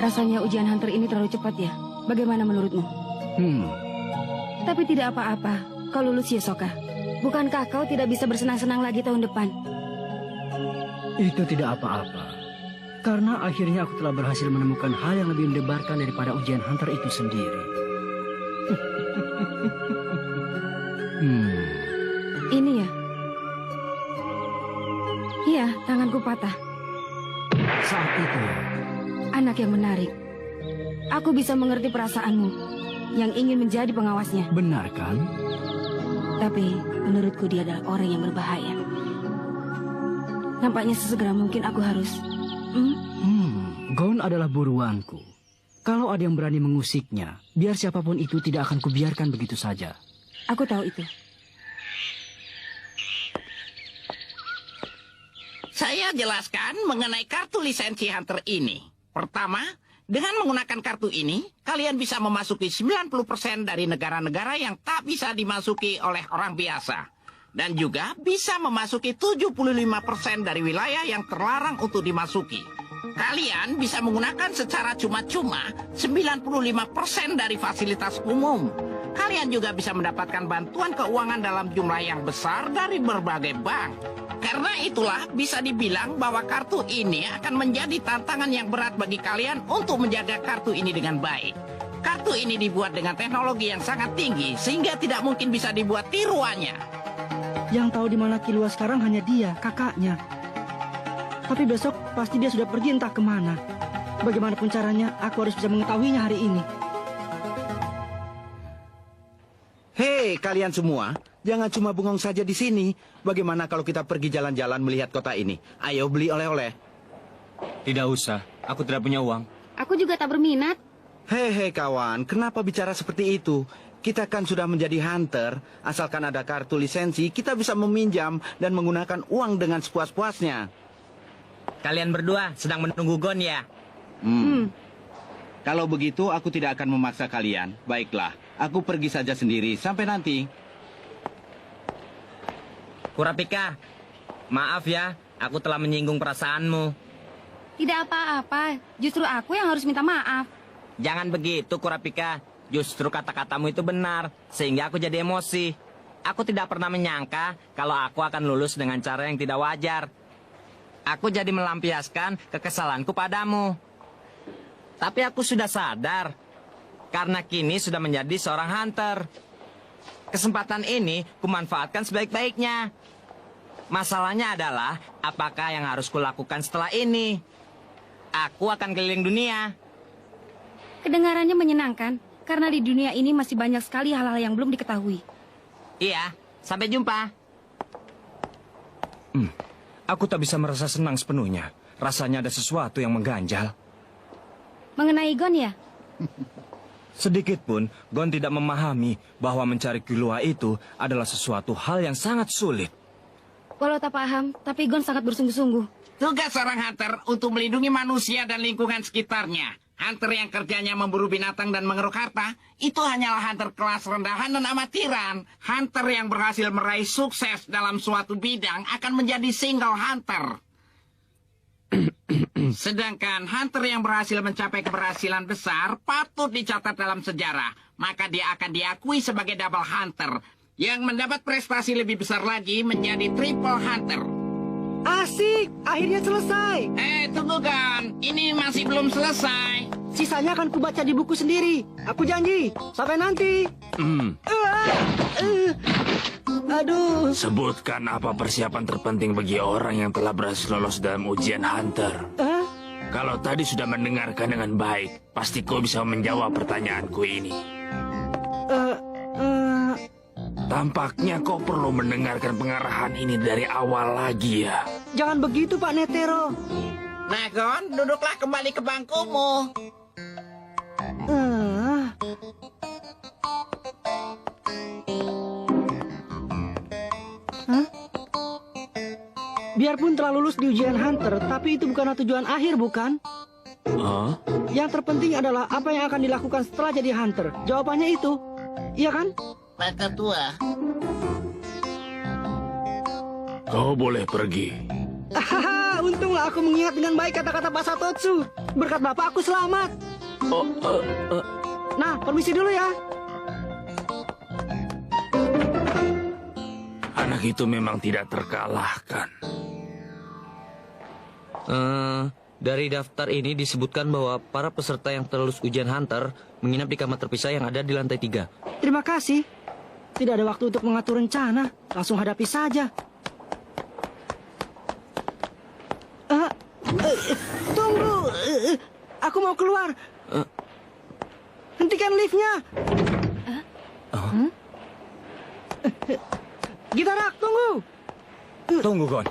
Rasanya ujian hunter ini terlalu cepat ya. Bagaimana menurutmu? Tapi tidak apa-apa. Kau lulus ya, Soka. Bukankah kau tidak bisa bersenang-senang lagi tahun depan? Itu tidak apa-apa. Karena akhirnya aku telah berhasil menemukan hal yang lebih mendebarkan daripada ujian hunter itu sendiri. Ini ya? Iya, tanganku patah. Saat itu, Anak yang menarik. Aku bisa mengerti perasaanmu yang ingin menjadi pengawasnya. benar kan? Tapi menurutku dia adalah orang yang berbahaya. Nampaknya sesegera mungkin aku harus... Gon adalah buruanku. Kalau ada yang berani mengusiknya, biar siapapun itu tidak akan kubiarkan begitu saja. Aku tahu itu. Saya jelaskan mengenai kartu lisensi hunter ini. Pertama, dengan menggunakan kartu ini, kalian bisa memasuki 90% dari negara-negara yang tak bisa dimasuki oleh orang biasa. Dan juga bisa memasuki 75% dari wilayah yang terlarang untuk dimasuki. Kalian bisa menggunakan secara cuma-cuma 95% dari fasilitas umum. Kalian juga bisa mendapatkan bantuan keuangan dalam jumlah yang besar dari berbagai bank. Karena itulah bisa dibilang bahwa kartu ini akan menjadi tantangan yang berat bagi kalian untuk menjaga kartu ini dengan baik. Kartu ini dibuat dengan teknologi yang sangat tinggi sehingga tidak mungkin bisa dibuat tiruannya. Yang tahu di mana Killua sekarang hanya dia, kakaknya. Tapi besok pasti dia sudah pergi entah kemana. Bagaimanapun caranya, aku harus bisa mengetahuinya hari ini. Hei, kalian semua, jangan cuma bengong saja di sini. Bagaimana kalau kita pergi jalan-jalan melihat kota ini? Ayo beli oleh-oleh. Tidak usah, aku tidak punya uang. Aku juga tak berminat. Hei kawan, kenapa bicara seperti itu? Kita kan sudah menjadi hunter. Asalkan ada kartu lisensi, kita bisa meminjam dan menggunakan uang dengan sepuas-puasnya. Kalian berdua sedang menunggu Gon ya? Kalau begitu, aku tidak akan memaksa kalian. Baiklah, aku pergi saja sendiri. Sampai nanti. Kurapika, maaf ya, aku telah menyinggung perasaanmu. Tidak apa-apa. Justru aku yang harus minta maaf. Jangan begitu, Kurapika. Justru kata-katamu itu benar, sehingga aku jadi emosi. Aku tidak pernah menyangka kalau aku akan lulus dengan cara yang tidak wajar. Aku jadi melampiaskan kekesalanku padamu. Tapi aku sudah sadar, karena kini sudah menjadi seorang hunter. Kesempatan ini kumanfaatkan sebaik-baiknya. Masalahnya adalah, apakah yang harus kulakukan setelah ini? Aku akan keliling dunia. Kedengarannya menyenangkan, karena di dunia ini masih banyak sekali hal-hal yang belum diketahui. Iya, sampai jumpa. Aku tak bisa merasa senang sepenuhnya. Rasanya ada sesuatu yang mengganjal. Mengenai Gon ya? Sedikit pun, Gon tidak memahami bahwa mencari Killua itu adalah sesuatu hal yang sangat sulit. Walau tak paham, tapi Gon sangat bersungguh-sungguh. Tugas seorang hunter untuk melindungi manusia dan lingkungan sekitarnya. Hunter yang kerjanya memburu binatang dan mengeruk harta, itu hanyalah hunter kelas rendahan dan amatiran. Hunter yang berhasil meraih sukses dalam suatu bidang akan menjadi single hunter. Sedangkan hunter yang berhasil mencapai keberhasilan besar patut dicatat dalam sejarah. Maka dia akan diakui sebagai double hunter. Yang mendapat prestasi lebih besar lagi menjadi triple hunter. Asik, akhirnya selesai. Tunggu Gon, ini masih belum selesai. Sisanya akan kubaca di buku sendiri. Aku janji. Sampai nanti. Aduh. Sebutkan apa persiapan terpenting bagi orang yang telah berhasil lolos dalam ujian hunter. Kalau tadi sudah mendengarkan dengan baik, pasti kau bisa menjawab pertanyaanku ini. Tampaknya kau perlu mendengarkan pengarahan ini dari awal lagi ya. Jangan begitu, Pak Netero. Nah Gon, duduklah kembali ke bangkumu. Biarpun telah lulus di ujian hunter, tapi itu bukanlah tujuan akhir, bukan? Yang terpenting adalah apa yang akan dilakukan setelah jadi hunter. Jawabannya itu, iya kan? Pak Ketua. Kau boleh pergi. untung aku mengingat dengan baik kata-kata Pak Satotsu. Berkat Bapak aku selamat. Nah, permisi dulu ya. Anak itu memang tidak terkalahkan. Dari daftar ini disebutkan bahwa para peserta yang terlulus ujian Hunter menginap di kamar terpisah yang ada di lantai 3. Terima kasih. Tidak ada waktu untuk mengatur rencana. Langsung hadapi saja. Tunggu. Aku mau keluar. Hentikan liftnya. Gitarak, tunggu. Tunggu, Gon.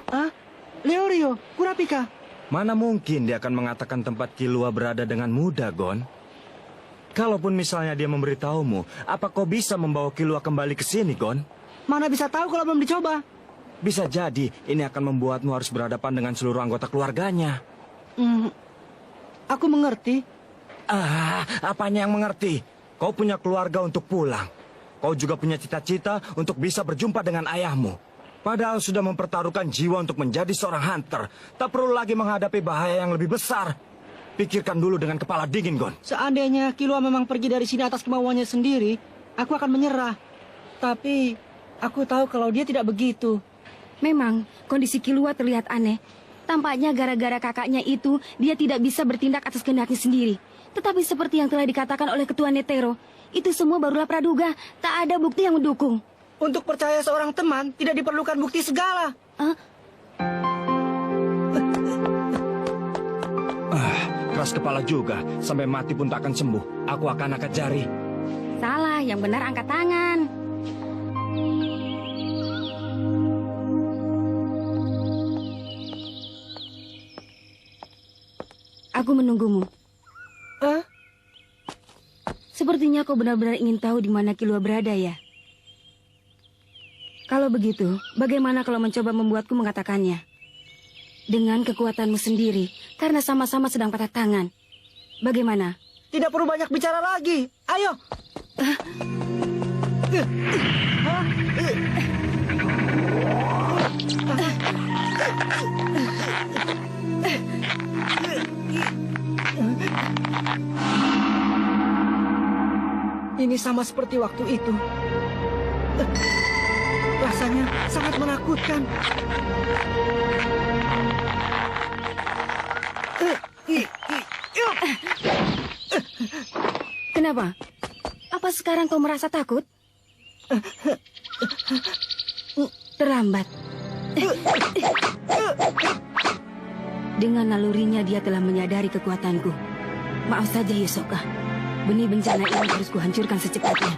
Leorio, Kurapika. Mana mungkin dia akan mengatakan tempat Killua berada dengan mudah, Gon? Kalaupun misalnya dia memberitahumu, apa kau bisa membawa Killua kembali ke sini, Gon? Mana bisa tahu kalau belum dicoba? Bisa jadi ini akan membuatmu harus berhadapan dengan seluruh anggota keluarganya. Aku mengerti. Apanya yang mengerti? Kau punya keluarga untuk pulang. Kau juga punya cita-cita untuk bisa berjumpa dengan ayahmu. Padahal sudah mempertaruhkan jiwa untuk menjadi seorang hunter. Tak perlu lagi menghadapi bahaya yang lebih besar. Pikirkan dulu dengan kepala dingin, Gon. Seandainya Killua memang pergi dari sini atas kemauannya sendiri, aku akan menyerah. Tapi aku tahu kalau dia tidak begitu. Memang, kondisi Killua terlihat aneh. Tampaknya gara-gara kakaknya itu, dia tidak bisa bertindak atas kehendaknya sendiri. Tetapi seperti yang telah dikatakan oleh Ketua Netero, itu semua barulah praduga. Tak ada bukti yang mendukung. Untuk percaya seorang teman, tidak diperlukan bukti segala. Keras kepala juga. Sampai mati pun tak akan sembuh. Aku akan angkat jari. Salah, yang benar angkat tangan. Aku menunggumu. Sepertinya kau benar-benar ingin tahu di mana Killua berada, ya? Kalau begitu, bagaimana kalau mencoba membuatku mengatakannya? Dengan kekuatanmu sendiri, karena sama-sama sedang patah tangan. Bagaimana? Tidak perlu banyak bicara lagi. Ayo. Ini sama seperti waktu itu. Rasanya sangat menakutkan. Kenapa? Apa sekarang kau merasa takut? Terlambat. Dengan nalurinya dia telah menyadari kekuatanku. Maaf saja, Hisoka. Benih bencana ini harus kuhancurkan secepatnya.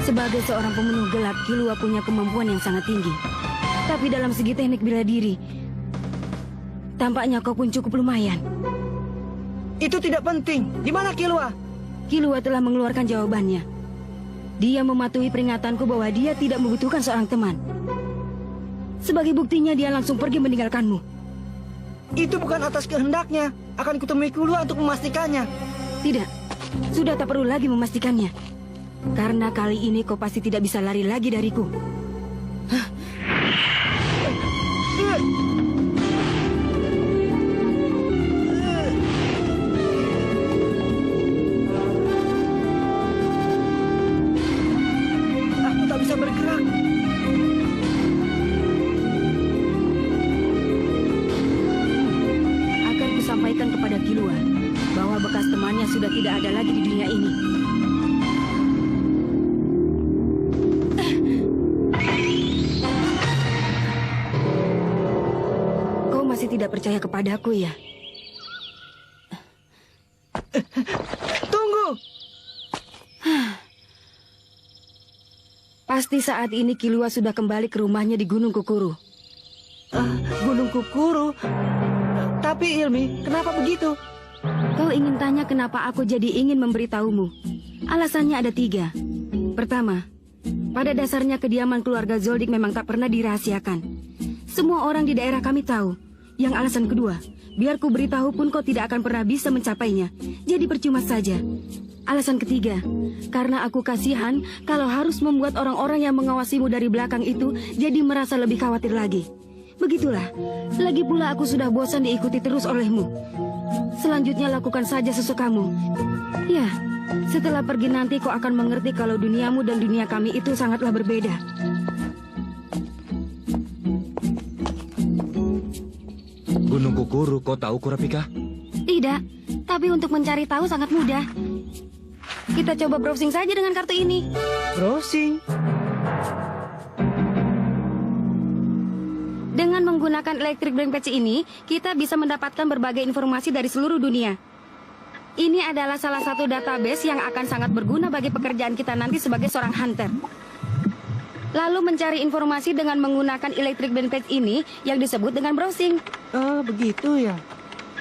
Sebagai seorang pembunuh gelap, Killua punya kemampuan yang sangat tinggi. Tapi dalam segi teknik bela diri, tampaknya kau pun cukup lumayan. Itu tidak penting. Di mana Killua? Killua telah mengeluarkan jawabannya. Dia mematuhi peringatanku bahwa dia tidak membutuhkan seorang teman. Sebagai buktinya, dia langsung pergi meninggalkanmu. Itu bukan atas kehendaknya. Akan kutemui Killua untuk memastikannya. Tidak, sudah tak perlu lagi memastikannya. Karena kali ini kau pasti tidak bisa lari lagi dariku. Aku tak bisa bergerak. Akan kusampaikan kepada Killua bahwa bekas temannya sudah tidak ada lagi di dunia ini. Masih tidak percaya kepadaku, ya? Tunggu! Pasti saat ini Kilua sudah kembali ke rumahnya di Gunung Kukuru. Gunung Kukuru. Tapi Ilmi, kenapa begitu? Kau ingin tanya kenapa aku jadi ingin memberitahumu? Alasannya ada 3. Pertama, pada dasarnya kediaman keluarga Zoldyck memang tak pernah dirahasiakan. Semua orang di daerah kami tahu. Yang alasan kedua, biar ku beritahu pun kau tidak akan pernah bisa mencapainya. Jadi percuma saja. Alasan ketiga, karena aku kasihan kalau harus membuat orang-orang yang mengawasimu dari belakang itu jadi merasa lebih khawatir lagi. Begitulah, lagi pula aku sudah bosan diikuti terus olehmu. Selanjutnya lakukan saja sesukamu. Ya, setelah pergi nanti kau akan mengerti kalau duniamu dan dunia kami itu sangatlah berbeda. Gunung Kukuru, kau tahu Kurapika? Tidak, tapi untuk mencari tahu sangat mudah. Kita coba browsing saja dengan kartu ini. Browsing? Dengan menggunakan Electric Brain Patch ini, kita bisa mendapatkan berbagai informasi dari seluruh dunia. Ini adalah salah satu database yang akan sangat berguna bagi pekerjaan kita nanti sebagai seorang hunter. Lalu mencari informasi dengan menggunakan Electric Brain Patch ini yang disebut dengan browsing. Begitu ya.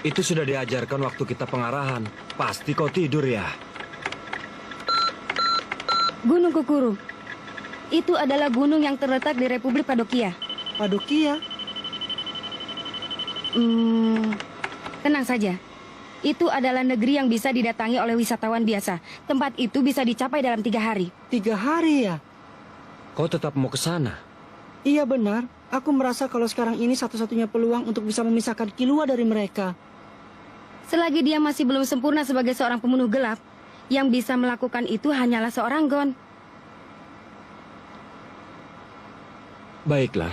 Itu sudah diajarkan waktu kita pengarahan. Pasti kau tidur ya. Gunung Kukuru. Itu adalah gunung yang terletak di Republik Padokia. Padokia? Tenang saja. Itu adalah negeri yang bisa didatangi oleh wisatawan biasa. Tempat itu bisa dicapai dalam 3 hari. 3 hari ya? Kau tetap mau ke sana? Iya benar. Aku merasa kalau sekarang ini satu-satunya peluang untuk bisa memisahkan Kilua dari mereka. Selagi dia masih belum sempurna sebagai seorang pembunuh gelap, yang bisa melakukan itu hanyalah seorang Gon. Baiklah.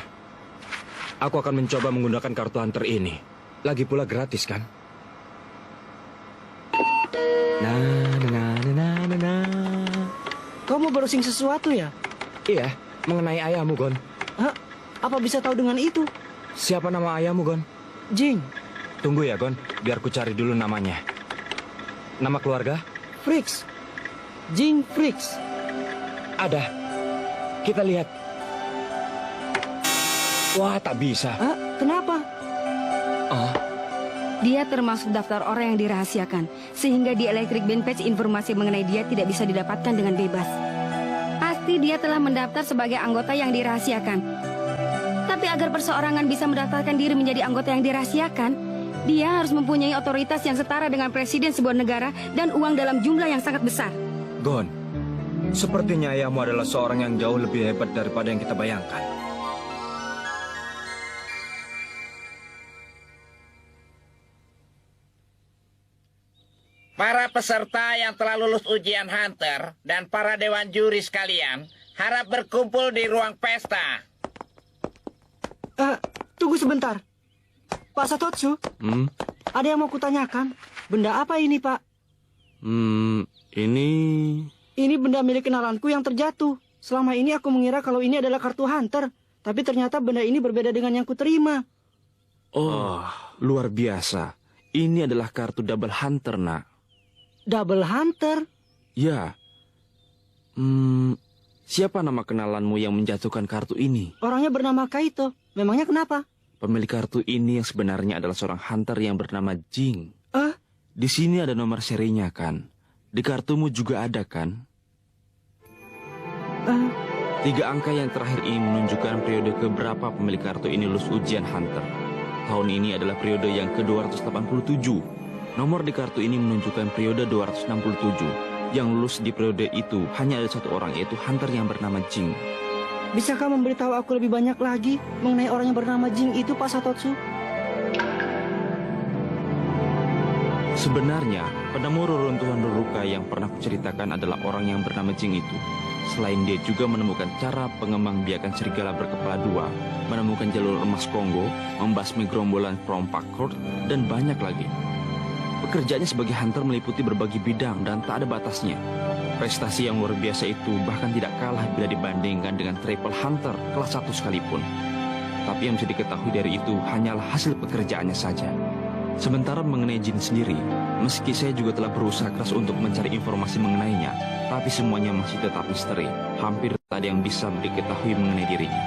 Aku akan mencoba menggunakan kartu hunter ini. Lagi pula gratis kan? Kau mau browsing sesuatu ya? Iya, mengenai ayahmu, Gon. Hah? Apa bisa tahu dengan itu? Siapa nama ayahmu, Gon? Jing, Tunggu ya, Gon. Biar ku cari dulu namanya. Nama keluarga? Frix. Jing Frix. Ada. Kita lihat. Wah, tak bisa. Kenapa? Dia termasuk daftar orang yang dirahasiakan, sehingga di Electric Brain Patch informasi mengenai dia tidak bisa didapatkan dengan bebas. Pasti dia telah mendaftar sebagai anggota yang dirahasiakan. Tapi agar perseorangan bisa mendaftarkan diri menjadi anggota yang dirahasiakan, dia harus mempunyai otoritas yang setara dengan presiden sebuah negara dan uang dalam jumlah yang sangat besar. Gon, sepertinya ayahmu adalah seorang yang jauh lebih hebat daripada yang kita bayangkan. Para peserta yang telah lulus ujian Hunter dan para dewan juri sekalian harap berkumpul di ruang pesta. Tunggu sebentar. Pak Satotsu, ada yang mau kutanyakan. Benda apa ini, Pak? Ini... Ini benda milik kenalanku yang terjatuh. Selama ini aku mengira kalau ini adalah kartu hunter. Tapi ternyata benda ini berbeda dengan yang kuterima. Oh, luar biasa. Ini adalah kartu double hunter, nak. Double hunter? Ya. Siapa nama kenalanmu yang menjatuhkan kartu ini? Orangnya bernama Kaito. Memangnya kenapa? Pemilik kartu ini yang sebenarnya adalah seorang hunter yang bernama Jing. Di sini ada nomor serinya, kan? Di kartumu juga ada, kan? 3 angka yang terakhir ini menunjukkan periode keberapa pemilik kartu ini lulus ujian hunter. Tahun ini adalah periode yang ke-287. Nomor di kartu ini menunjukkan periode 267. Yang lulus di periode itu hanya ada 1 orang, yaitu hunter yang bernama Jing. Bisakah memberitahu aku lebih banyak lagi mengenai orang yang bernama Jing itu, Pak Satotsu? Sebenarnya, penemu reruntuhan Ruruka yang pernah kuceritakan adalah orang yang bernama Jing itu. Selain dia juga menemukan cara pengembangbiakan serigala berkepala 2, menemukan jalur emas Kongo, membasmi gerombolan perompak Kurt, dan banyak lagi. Pekerjaannya sebagai hunter meliputi berbagai bidang dan tak ada batasnya. Prestasi yang luar biasa itu bahkan tidak kalah bila dibandingkan dengan triple hunter kelas 1 sekalipun. Tapi yang bisa diketahui dari itu hanyalah hasil pekerjaannya saja. Sementara mengenai Jin sendiri, meski saya juga telah berusaha keras untuk mencari informasi mengenainya, tapi semuanya masih tetap misteri. Hampir ada yang bisa diketahui mengenai dirinya.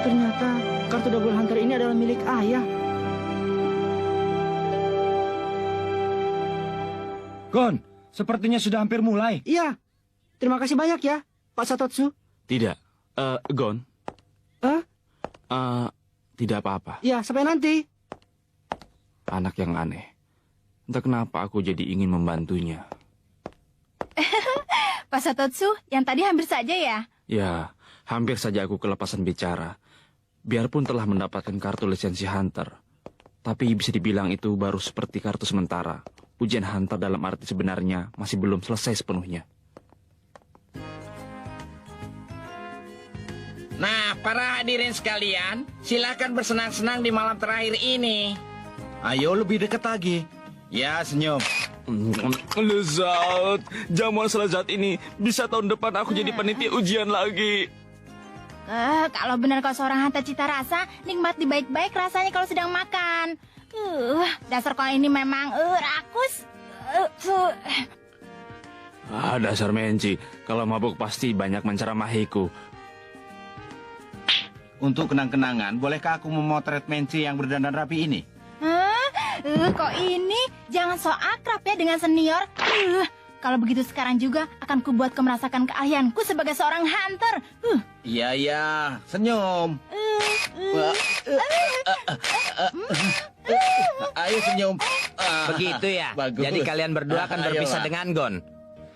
Ternyata kartu double hunter ini adalah milik ayah. Gon, sepertinya sudah hampir mulai. Iya. Terima kasih banyak ya, Pak Satotsu. Tidak, Gon. Hah? Tidak apa-apa. Ya, sampai nanti. Anak yang aneh. Entah kenapa aku jadi ingin membantunya. Pak Satotsu, yang tadi hampir saja ya? Ya, hampir saja aku kelepasan bicara. Biarpun telah mendapatkan kartu lisensi Hunter. Tapi bisa dibilang itu baru seperti kartu sementara. Ujian Hunter dalam arti sebenarnya masih belum selesai sepenuhnya. Nah, para hadirin sekalian, silakan bersenang-senang di malam terakhir ini. Ayo lebih dekat lagi. Ya, senyum. Lezat, jamuan selezat ini bisa tahun depan aku jadi panitia ujian lagi. Kalau benar kau seorang hunter cita rasa, nikmati baik-baik rasanya kalau sedang makan. Dasar kau ini memang rakus. Dasar Menci, kalau mabuk pasti banyak menceramahiku. Untuk kenang-kenangan, bolehkah aku memotret Menci yang berdandan rapi ini? Kok ini jangan so akrab ya dengan senior. Kalau begitu sekarang juga akan kubuat kau merasakan keahlianku sebagai seorang hunter. Iya, senyum. Ayo senyum. Begitu ya? Bagus. Jadi kalian berdua akan berpisah Ayolah. dengan Gon.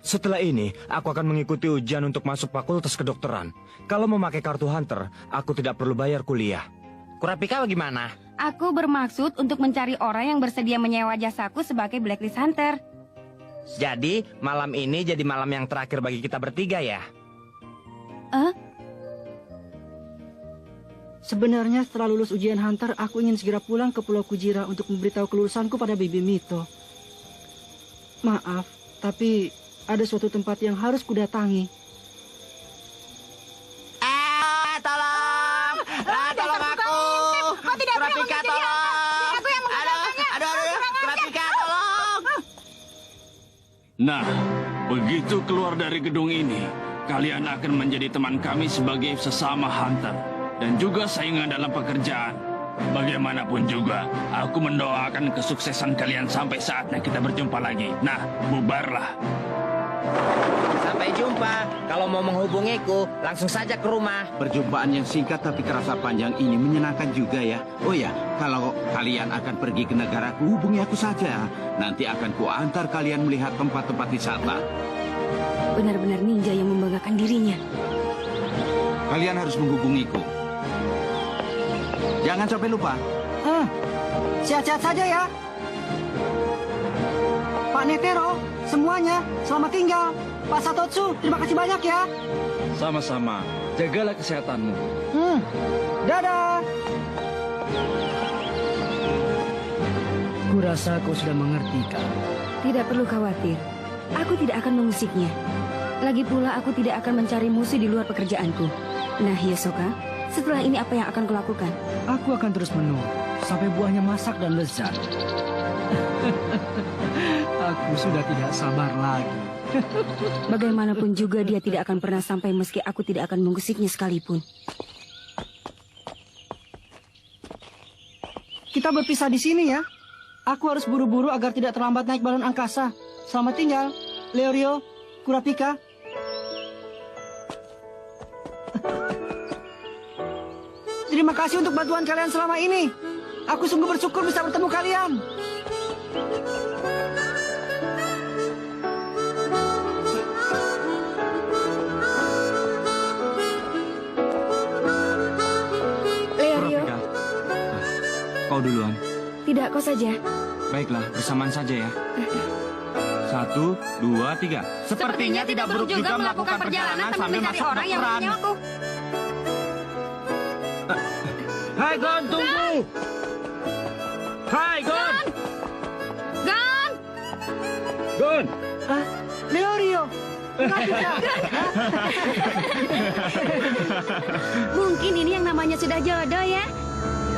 Setelah ini, aku akan mengikuti ujian untuk masuk fakultas kedokteran. Kalau memakai kartu Hunter, aku tidak perlu bayar kuliah. Kurapika bagaimana? Aku bermaksud untuk mencari orang yang bersedia menyewa jasaku sebagai blacklist hunter. Jadi, malam ini jadi malam yang terakhir bagi kita bertiga ya? Sebenarnya setelah lulus ujian hunter, aku ingin segera pulang ke Pulau Kujira untuk memberitahu kelulusanku pada Bibi Mito. Maaf, tapi ada suatu tempat yang harus kudatangi. Tolong! Tolong aku! Kurapika, tolong! Aduh, Kurapika, tolong! Nah, begitu keluar dari gedung ini, kalian akan menjadi teman kami sebagai sesama hunter. Dan juga saingan dalam pekerjaan. Bagaimanapun juga, aku mendoakan kesuksesan kalian sampai saatnya kita berjumpa lagi. Nah, bubarlah. Sampai jumpa. Kalau mau menghubungiku, langsung saja ke rumah. Perjumpaan yang singkat tapi terasa panjang ini menyenangkan juga ya. Oh ya, kalau kalian akan pergi ke negaraku, hubungi aku saja. Nanti akan kuantar kalian melihat tempat-tempat wisata. Benar-benar ninja yang membanggakan dirinya. Kalian harus menghubungiku. Jangan sampai lupa. Sehat-sehat saja ya. Pak Netero, semuanya, selamat tinggal. Pak Satotsu, terima kasih banyak ya. Sama-sama, jagalah kesehatanmu. Dadah. Kurasa kau sudah mengerti, kan? Tidak perlu khawatir. Aku tidak akan mengusiknya. Lagi pula aku tidak akan mencari musuh di luar pekerjaanku. Nah, Hisoka, setelah ini apa yang akan kulakukan? Aku akan terus menunggu sampai buahnya masak dan lezat. Aku sudah tidak sabar lagi. Bagaimanapun juga dia tidak akan pernah sampai meski aku tidak akan mengusiknya sekalipun. Kita berpisah di sini ya. Aku harus buru-buru agar tidak terlambat naik balon angkasa. Selamat tinggal, Leorio, Kurapika. Terima kasih untuk bantuan kalian selama ini. Aku sungguh bersyukur bisa bertemu kalian. Leorio, Kurapika, kau duluan. tidak, kau saja. Baiklah, bersamaan saja ya. 1, 2, 3. Sepertinya tidak buruk juga melakukan perjalanan sambil mencari orang yang menyenyawaku. Hai Gon, tunggu! Hai Gon! Gan! Gon! Leorio, Kurapika. Mungkin ini yang namanya sudah jodoh ya.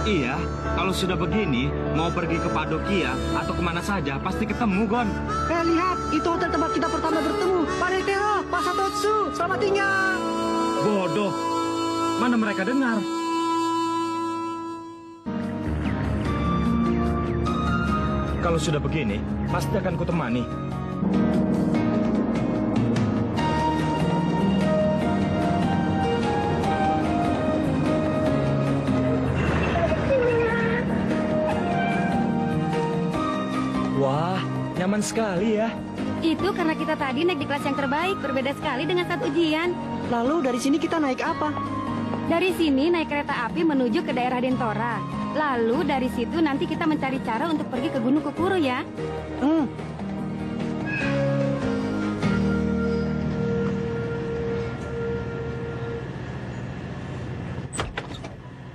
Iya, kalau sudah begini, mau pergi ke Padokia atau kemana saja, pasti ketemu, Gon. Lihat, itu hotel tempat kita pertama bertemu. Pak Netero, Pak Satotsu, selamat tinggal. bodoh. Mana mereka dengar? Kalau sudah begini, pasti akan kutemani. Wah, nyaman sekali ya. Itu karena kita tadi naik di kelas yang terbaik, berbeda sekali dengan saat ujian. Lalu dari sini kita naik apa? Dari sini naik kereta api menuju ke daerah Dentora. Lalu dari situ nanti kita mencari cara untuk pergi ke Gunung Kukuru ya.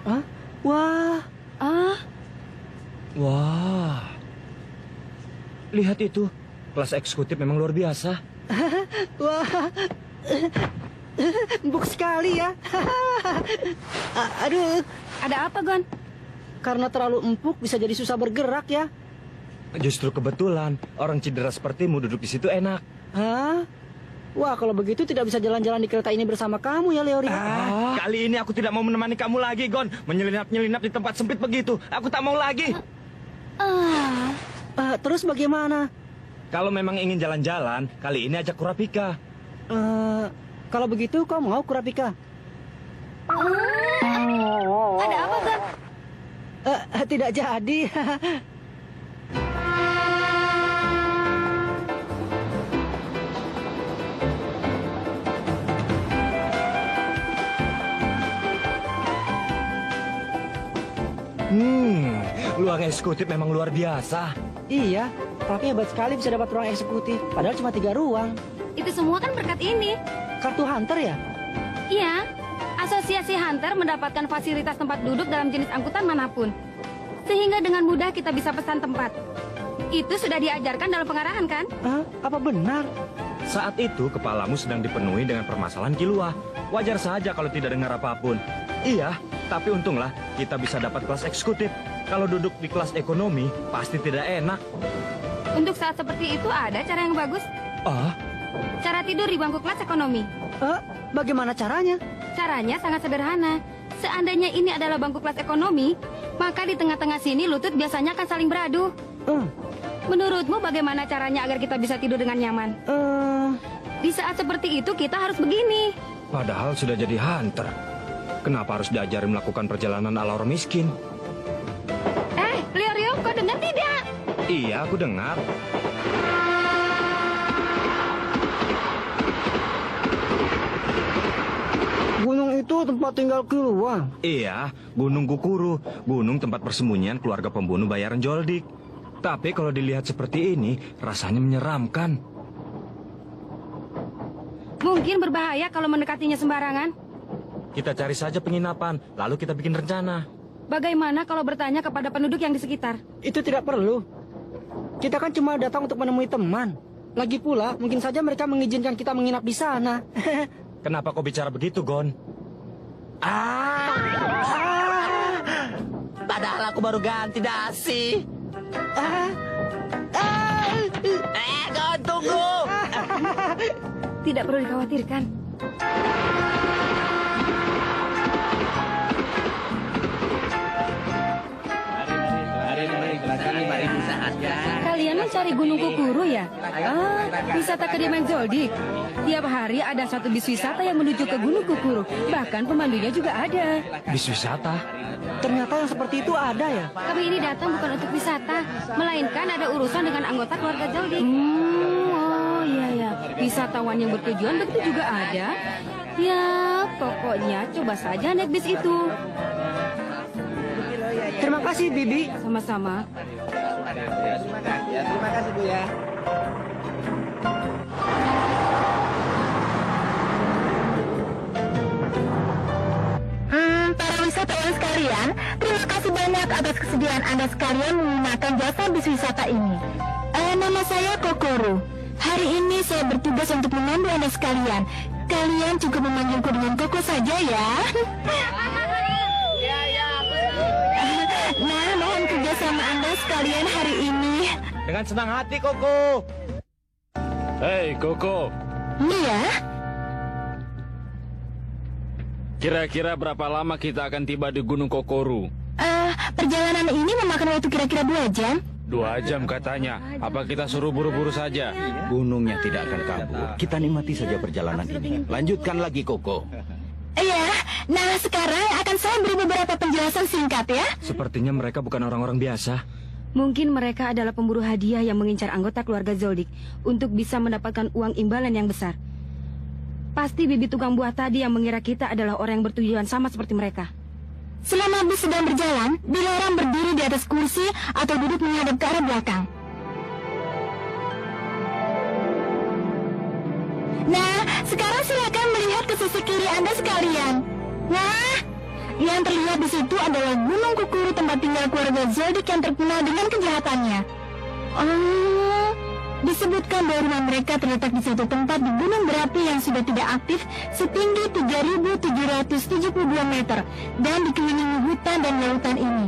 Hah? Wah, Wah. Lihat itu. Kelas eksekutif memang luar biasa. wah. Empuk sekali ya. Aduh, Ada apa, Gon? karena terlalu empuk bisa jadi susah bergerak ya. Justru kebetulan orang cedera sepertimu duduk di situ enak. Hah? Wah, kalau begitu tidak bisa jalan-jalan di kereta ini bersama kamu ya, Leori. Kali ini aku tidak mau menemani kamu lagi, Gon. Menyelinap-nyelinap di tempat sempit begitu. Aku tak mau lagi. Terus bagaimana? Kalau memang ingin jalan-jalan, kali ini ajak Kurapika. Kalau begitu kau mau, Kurapika? Ada apa, Gon? Tidak jadi. Ruang eksekutif memang luar biasa. Iya, tapi hebat sekali bisa dapat ruang eksekutif. Padahal cuma 3 ruang. Itu semua kan berkat ini. Kartu Hunter ya? Iya, Asosiasi Hunter mendapatkan fasilitas tempat duduk dalam jenis angkutan manapun. Sehingga dengan mudah kita bisa pesan tempat. Itu sudah diajarkan dalam pengarahan kan? Apa benar? Saat itu kepalamu sedang dipenuhi dengan permasalahan Kilua. Wajar saja kalau tidak dengar apapun. Iya, tapi untunglah kita bisa dapat kelas eksekutif. Kalau duduk di kelas ekonomi, pasti tidak enak. Untuk saat seperti itu ada cara yang bagus. Cara tidur di bangku kelas ekonomi. Bagaimana caranya? Caranya sangat sederhana. Seandainya ini adalah bangku kelas ekonomi, maka di tengah-tengah sini lutut biasanya akan saling beradu. Menurutmu bagaimana caranya agar kita bisa tidur dengan nyaman? Di saat seperti itu kita harus begini. Padahal sudah jadi hunter. Kenapa harus diajari melakukan perjalanan ala orang miskin? Leorio, kau dengar tidak? Iya, aku dengar. Gunung itu tempat tinggal Kilua. Iya, Gunung Kukuru, gunung tempat persembunyian keluarga pembunuh bayaran Joldik. Tapi kalau dilihat seperti ini, rasanya menyeramkan. Mungkin berbahaya kalau mendekatinya sembarangan. Kita cari saja penginapan, lalu kita bikin rencana. Bagaimana kalau bertanya kepada penduduk yang di sekitar? Itu tidak perlu. Kita kan cuma datang untuk menemui teman. Lagi pula, mungkin saja mereka mengizinkan kita menginap di sana. Kenapa kau bicara begitu, Gon? Padahal aku baru ganti dasi. Gon, tunggu. Tidak perlu dikhawatirkan. Kalian mencari Gunung Kukuru ya? Wisata kediaman Zoldik. Tiap hari ada satu bis wisata yang menuju ke Gunung Kukuru. Bahkan pemandunya juga ada. Bis wisata? Ternyata yang seperti itu ada ya? Kami ini datang bukan untuk wisata, melainkan ada urusan dengan anggota keluarga Zoldik. Oh iya ya, wisatawan yang bertujuan begitu juga ada. Ya, pokoknya coba saja naik bis itu. Terima kasih, Bibi. Sama-sama. Terima kasih, Bu ya. Para wisatawan sekalian, terima kasih banyak atas kesediaan Anda sekalian menggunakan jasa bis wisata ini. Nama saya Kokoro. Hari ini saya bertugas untuk memandu Anda sekalian. Kalian cukup memanggilku dengan Koko saja ya. Nah, mohon kerjasama Anda sekalian hari ini. Dengan senang hati, Koko. Hei, Koko. Iya? Kira-kira berapa lama kita akan tiba di Gunung Kokoru? Perjalanan ini memakan waktu kira-kira 2 jam. 2 jam katanya. Apa kita suruh buru-buru saja? Gunungnya tidak akan kabur. Kita nikmati saja perjalanan ini. Lanjutkan lagi, Koko. Iya, nah sekarang akan saya beri beberapa penjelasan singkat ya. Sepertinya mereka bukan orang-orang biasa. Mungkin mereka adalah pemburu hadiah yang mengincar anggota keluarga Zoldyck untuk bisa mendapatkan uang imbalan yang besar. Pasti bibit tukang buah tadi yang mengira kita adalah orang yang bertujuan sama seperti mereka. Selama bus sedang berjalan, dilarang berdiri di atas kursi atau duduk menghadap ke arah belakang. Nah, sekarang silakan melihat ke sisi kiri Anda sekalian. Nah, yang terlihat di situ adalah Gunung Kukuru, tempat tinggal keluarga Zoldyck yang terkenal dengan kejahatannya. Oh, disebutkan bahwa rumah mereka terletak di suatu tempat di gunung berapi yang sudah tidak aktif setinggi 3.772 meter dan dikelilingi hutan dan lautan ini.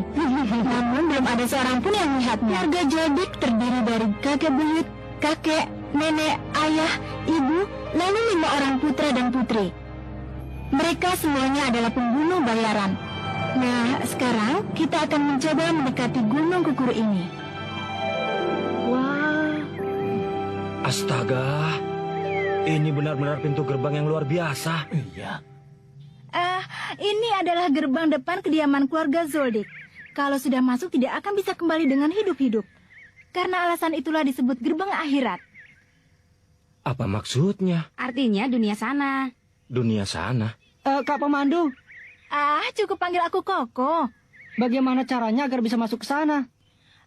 Namun belum ada seorang pun yang melihatnya. Keluarga Zoldyck terdiri dari kakek buyut, kakek, nenek, ayah, ibu, lalu 5 orang putra dan putri. Mereka semuanya adalah pembunuh bayaran. Nah, sekarang kita akan mencoba mendekati Gunung Kukuru ini. Wah, Astaga, ini benar-benar pintu gerbang yang luar biasa. Ini adalah gerbang depan kediaman keluarga Zoldyck. Kalau sudah masuk tidak akan bisa kembali dengan hidup-hidup. Karena alasan itulah disebut gerbang akhirat. Apa maksudnya? Artinya dunia sana. Dunia sana. Kak Pemandu, Cukup panggil aku Koko. bagaimana caranya agar bisa masuk ke sana?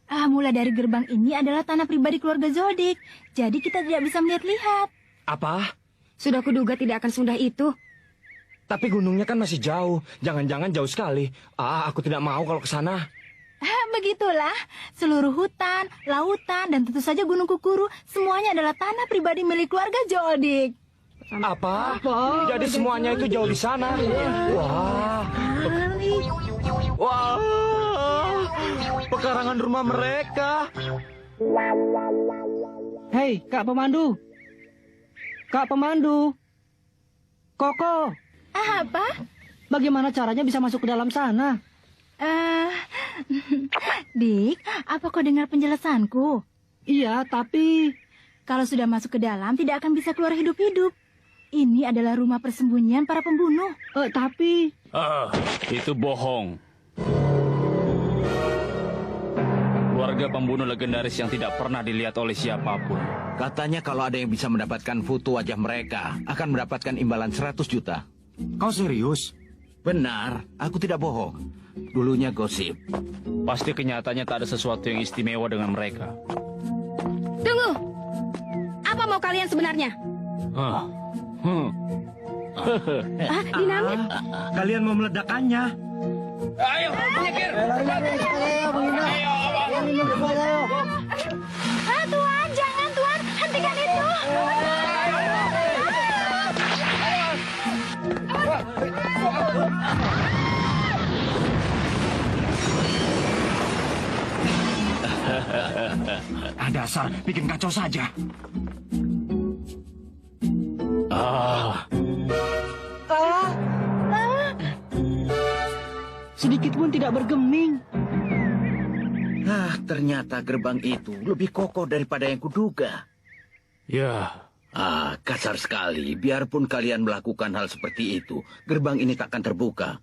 Mulai dari gerbang ini adalah tanah pribadi keluarga Zoldyck. Jadi kita tidak bisa melihat-lihat. Apa? Sudah kuduga tidak akan semudah itu. Tapi gunungnya kan masih jauh. Jangan-jangan jauh sekali. Aku tidak mau kalau ke sana. Begitulah. Seluruh hutan, lautan, dan tentu saja Gunung Kukuru semuanya adalah tanah pribadi milik keluarga Zoldyck. Apa? Jadi semuanya itu jauh di sana. Wah. Wah. Pekarangan rumah mereka. Hei, Kak Pemandu. Kak Pemandu. Koko, Apa? bagaimana caranya bisa masuk ke dalam sana? Dik, apa kau dengar penjelasanku? Iya, tapi... Kalau sudah masuk ke dalam, tidak akan bisa keluar hidup-hidup. Ini adalah rumah persembunyian para pembunuh. Tapi... Itu bohong. Keluarga pembunuh legendaris yang tidak pernah dilihat oleh siapapun. Katanya kalau ada yang bisa mendapatkan foto wajah mereka, akan mendapatkan imbalan 100 juta. Kau serius? Benar, aku tidak bohong. Dulunya gosip. Pasti kenyataannya tak ada sesuatu yang istimewa dengan mereka. Tunggu! Apa mau kalian sebenarnya? Dinamit? Kalian mau meledakkannya? Tuan, jangan Tuan, hentikan itu. Dasar, bikin kacau saja. Sedikit pun tidak bergeming. Ternyata gerbang itu lebih kokoh daripada yang kuduga. Ya, Kasar sekali. Biarpun kalian melakukan hal seperti itu, gerbang ini takkan terbuka.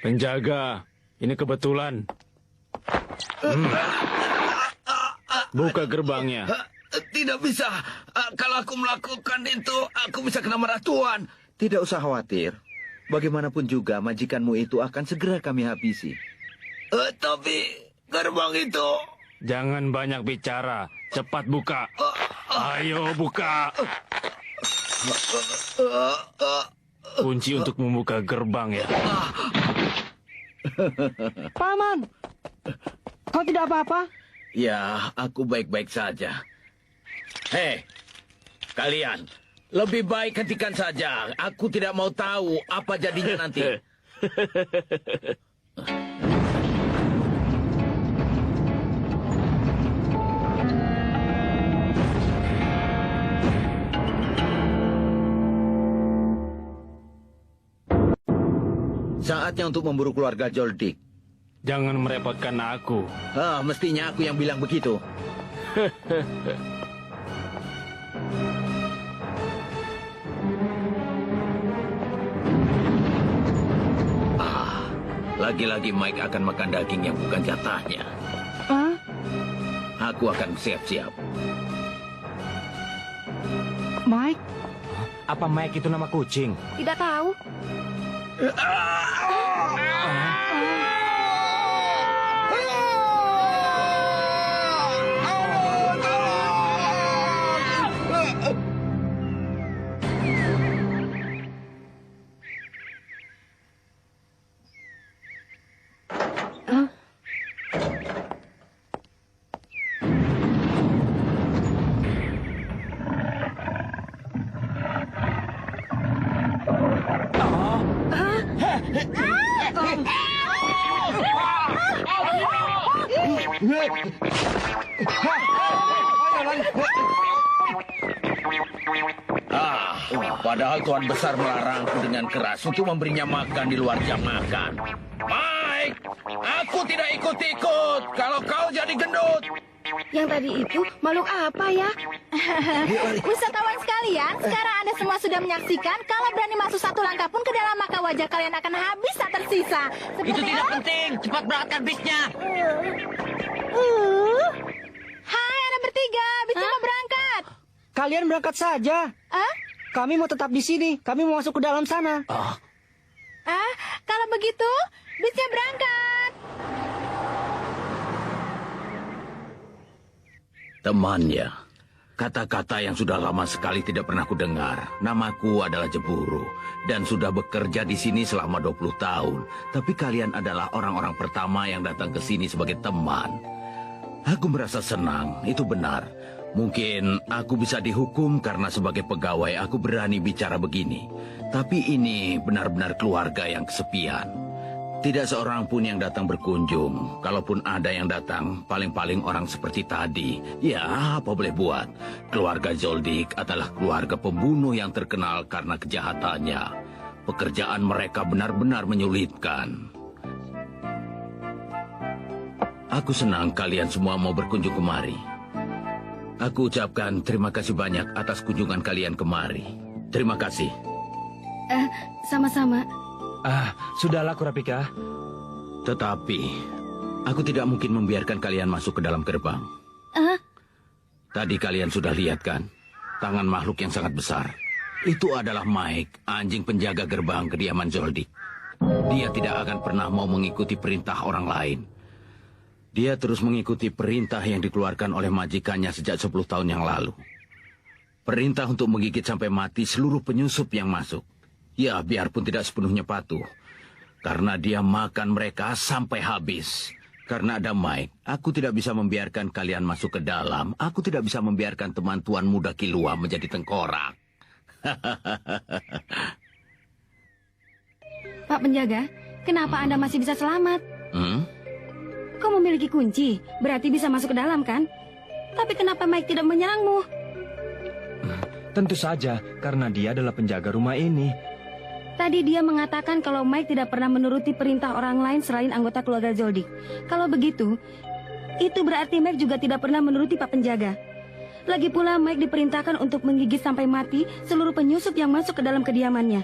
penjaga, ini kebetulan. Buka gerbangnya. Tidak bisa. Kalau aku melakukan itu, aku bisa kena marah Tuan. Tidak usah khawatir. Bagaimanapun juga, majikanmu itu akan segera kami habisi. Tapi gerbang itu... Jangan banyak bicara. Cepat buka. Ayo buka. Kunci untuk membuka gerbang ya. Paman, kau tidak apa-apa? Ya, aku baik-baik saja. Hei, kalian. Lebih baik hentikan saja. Aku tidak mau tahu apa jadinya nanti. Saatnya untuk memburu keluarga Joldik. Jangan merepotkan aku. Mestinya aku yang bilang begitu. Lagi-lagi Mike akan makan daging yang bukan jatahnya. Aku akan siap-siap. Mike, Apa Mike itu nama kucing? Tidak tahu. Padahal Tuan Besar melarangku dengan keras untuk memberinya makan di luar jam makan. Mike, aku tidak ikut-ikut kalau kau jadi gendut. Yang tadi itu makhluk apa ya? Wisatawan sekalian, sekarang Anda semua sudah menyaksikan kalau berani masuk satu langkah pun ke dalam maka wajah kalian akan habis tak tersisa. Itu tidak penting. Cepat berangkatkan bisnya. Hai Anda bertiga, bisa mau berangkat? kalian berangkat saja. Kami mau tetap di sini. Kami mau masuk ke dalam sana. Kalau begitu, bisnya berangkat. Temannya, kata-kata yang sudah lama sekali tidak pernah kudengar. Namaku adalah Jeburu dan sudah bekerja di sini selama 20 tahun. Tapi kalian adalah orang-orang pertama yang datang ke sini sebagai teman. Aku merasa senang, itu benar. Mungkin aku bisa dihukum karena sebagai pegawai aku berani bicara begini. Tapi ini benar-benar keluarga yang kesepian. Tidak seorang pun yang datang berkunjung. Kalaupun ada yang datang, paling-paling orang seperti tadi. Ya, apa boleh buat. Keluarga Joldik adalah keluarga pembunuh yang terkenal karena kejahatannya. Pekerjaan mereka benar-benar menyulitkan. Aku senang kalian semua mau berkunjung kemari. Aku ucapkan terima kasih banyak atas kunjungan kalian kemari. Terima kasih. Sama-sama. Sudahlah Kurapika. Tetapi, aku tidak mungkin membiarkan kalian masuk ke dalam gerbang. Tadi kalian sudah lihat kan? Tangan makhluk yang sangat besar. Itu adalah Mike, anjing penjaga gerbang kediaman Joldik. Dia tidak akan pernah mau mengikuti perintah orang lain. Dia terus mengikuti perintah yang dikeluarkan oleh majikannya sejak 10 tahun yang lalu. Perintah untuk menggigit sampai mati seluruh penyusup yang masuk. Ya, biarpun tidak sepenuhnya patuh. Karena dia makan mereka sampai habis. Karena ada Mike, aku tidak bisa membiarkan kalian masuk ke dalam. Aku tidak bisa membiarkan teman Tuan Muda Kilua menjadi tengkorak. Pak penjaga, kenapa Anda masih bisa selamat? Kau memiliki kunci, berarti bisa masuk ke dalam kan? Tapi kenapa Mike tidak menyerangmu? Tentu saja, karena dia adalah penjaga rumah ini. Tadi dia mengatakan kalau Mike tidak pernah menuruti perintah orang lain selain anggota keluarga Joldik. Kalau begitu, itu berarti Mike juga tidak pernah menuruti Pak Penjaga. Lagi pula Mike diperintahkan untuk menggigit sampai mati seluruh penyusup yang masuk ke dalam kediamannya.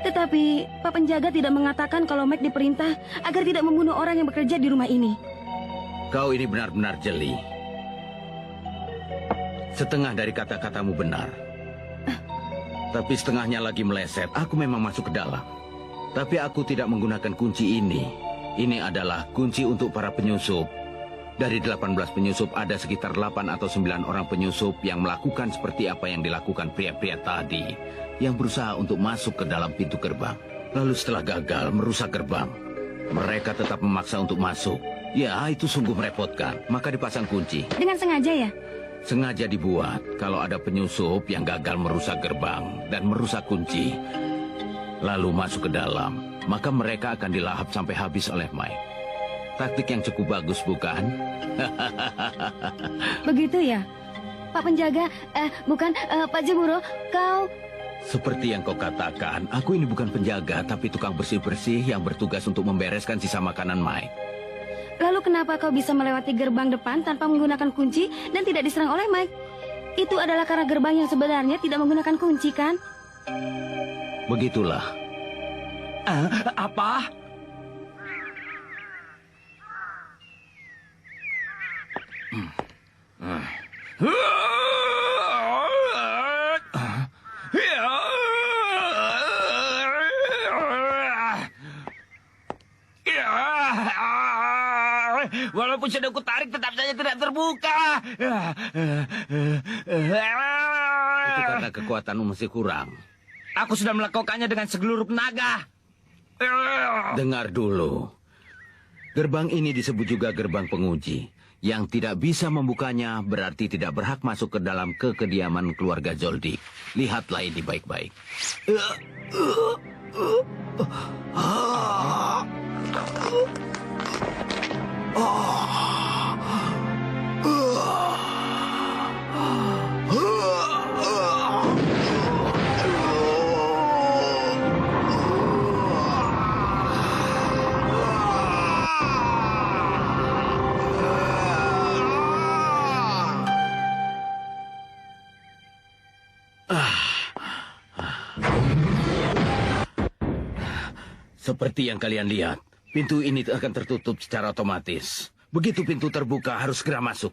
Tetapi Pak Penjaga tidak mengatakan kalau Mike diperintah agar tidak membunuh orang yang bekerja di rumah ini. Kau ini benar-benar jeli. Setengah dari kata-katamu benar. Tapi setengahnya lagi meleset. Aku memang masuk ke dalam. Tapi aku tidak menggunakan kunci ini. Ini adalah kunci untuk para penyusup. Dari 18 penyusup ada sekitar 8 atau 9 orang penyusup yang melakukan seperti apa yang dilakukan pria-pria tadi. Yang berusaha untuk masuk ke dalam pintu gerbang. Lalu setelah gagal merusak gerbang, mereka tetap memaksa untuk masuk. Ya, itu sungguh merepotkan. Maka dipasang kunci. Dengan sengaja ya? Sengaja dibuat kalau ada penyusup yang gagal merusak gerbang dan merusak kunci, lalu masuk ke dalam, maka mereka akan dilahap sampai habis oleh Mike. Taktik yang cukup bagus, bukan? Begitu ya? Pak Penjaga, bukan, Pak Jeburo, kau... Seperti yang kau katakan, aku ini bukan penjaga, tapi tukang bersih-bersih yang bertugas untuk membereskan sisa makanan Mike. Lalu kenapa kau bisa melewati gerbang depan tanpa menggunakan kunci dan tidak diserang oleh Mike? Itu adalah karena gerbang yang sebenarnya tidak menggunakan kunci, kan? Begitulah. Apa? Walaupun sudah kutarik tetap saja tidak terbuka. Itu karena kekuatanmu masih kurang. Aku sudah melakukannya dengan segeluruh tenaga. Dengar dulu. Gerbang ini disebut juga gerbang penguji. Yang tidak bisa membukanya berarti tidak berhak masuk ke dalam kekediaman keluarga Zoldyck. Lihatlah ini baik-baik. Seperti yang kalian lihat, pintu ini akan tertutup secara otomatis. Begitu pintu terbuka, harus segera masuk.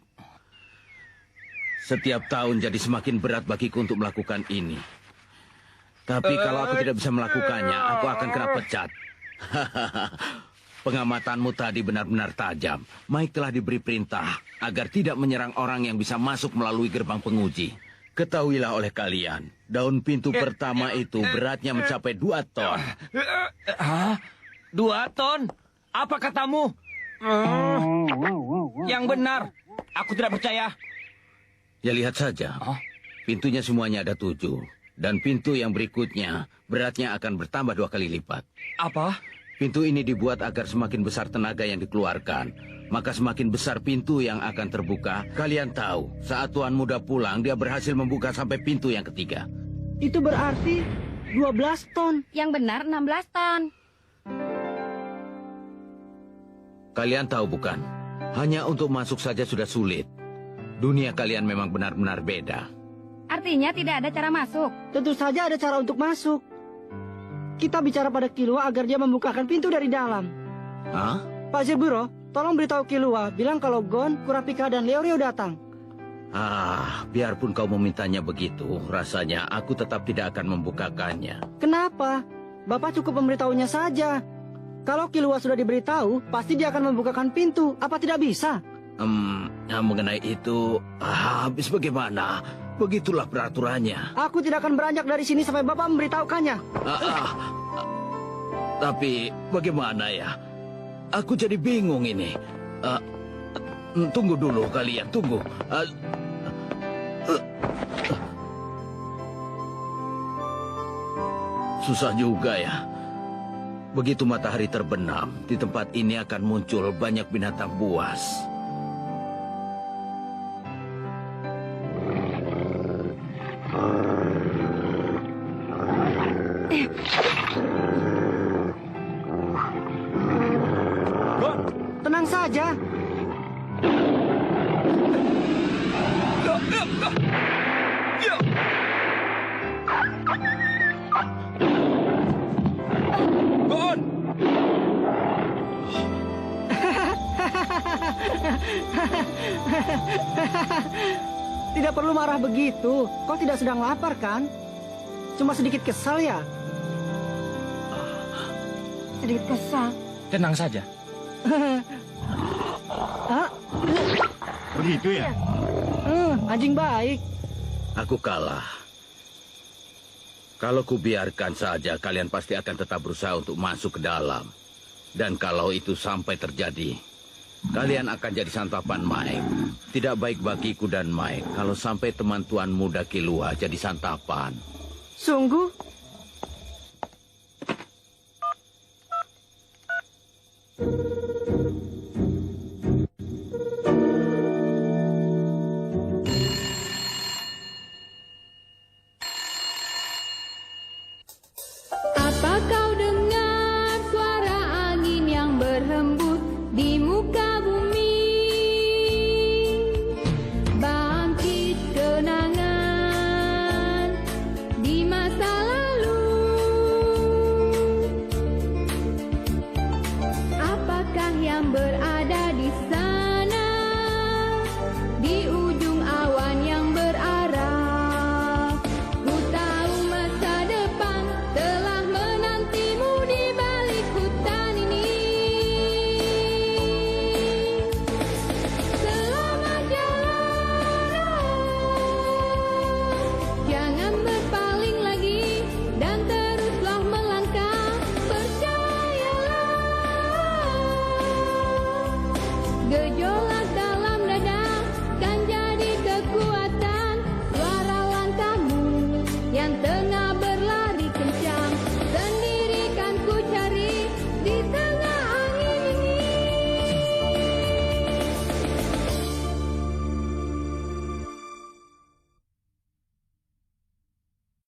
Setiap tahun jadi semakin berat bagiku untuk melakukan ini. Tapi kalau aku tidak bisa melakukannya, aku akan kena pecat. Pengamatanmu tadi benar-benar tajam. Mike telah diberi perintah agar tidak menyerang orang yang bisa masuk melalui gerbang penguji. Ketahuilah oleh kalian, daun pintu pertama itu beratnya mencapai 2 ton. Hah? 2 ton? Apa katamu? Yang benar. Aku tidak percaya. Ya lihat saja. Pintunya semuanya ada 7. Dan pintu yang berikutnya beratnya akan bertambah 2 kali lipat. Apa? Pintu ini dibuat agar semakin besar tenaga yang dikeluarkan. Maka semakin besar pintu yang akan terbuka. Kalian tahu, saat Tuan Muda pulang, dia berhasil membuka sampai pintu yang ketiga. Itu berarti 12 ton. Yang benar 16 ton. Kalian tahu bukan? Hanya untuk masuk saja sudah sulit. Dunia kalian memang benar-benar beda. Artinya tidak ada cara masuk. Tentu saja ada cara untuk masuk. Kita bicara pada Killua agar dia membukakan pintu dari dalam. Hah? Pak Zeburo, tolong beritahu Killua, bilang kalau Gon, Kurapika, dan Leorio datang. Biarpun kau memintanya begitu, rasanya aku tetap tidak akan membukakannya. Kenapa? Bapak cukup memberitahunya saja. Kalau Killua sudah diberitahu, pasti dia akan membukakan pintu. Apa tidak bisa? Mengenai itu, habis bagaimana? Begitulah peraturannya. Aku tidak akan beranjak dari sini sampai Bapak memberitahukannya. Tapi bagaimana ya? Aku jadi bingung ini. Tunggu dulu kalian, tunggu. Susah juga ya. Begitu matahari terbenam, di tempat ini akan muncul banyak binatang buas. Tenang saja. Gon! Tidak perlu marah begitu. Kau tidak sedang lapar, kan? Cuma sedikit kesal ya? Sedikit kesal. Tenang saja. Begitu ya? Anjing baik. Aku kalah. Kalau kubiarkan saja, kalian pasti akan tetap berusaha untuk masuk ke dalam. Dan kalau itu sampai terjadi, kalian akan jadi santapan Mike. Tidak baik bagiku dan Mike kalau sampai teman Tuan Muda Killua jadi santapan. Sungguh?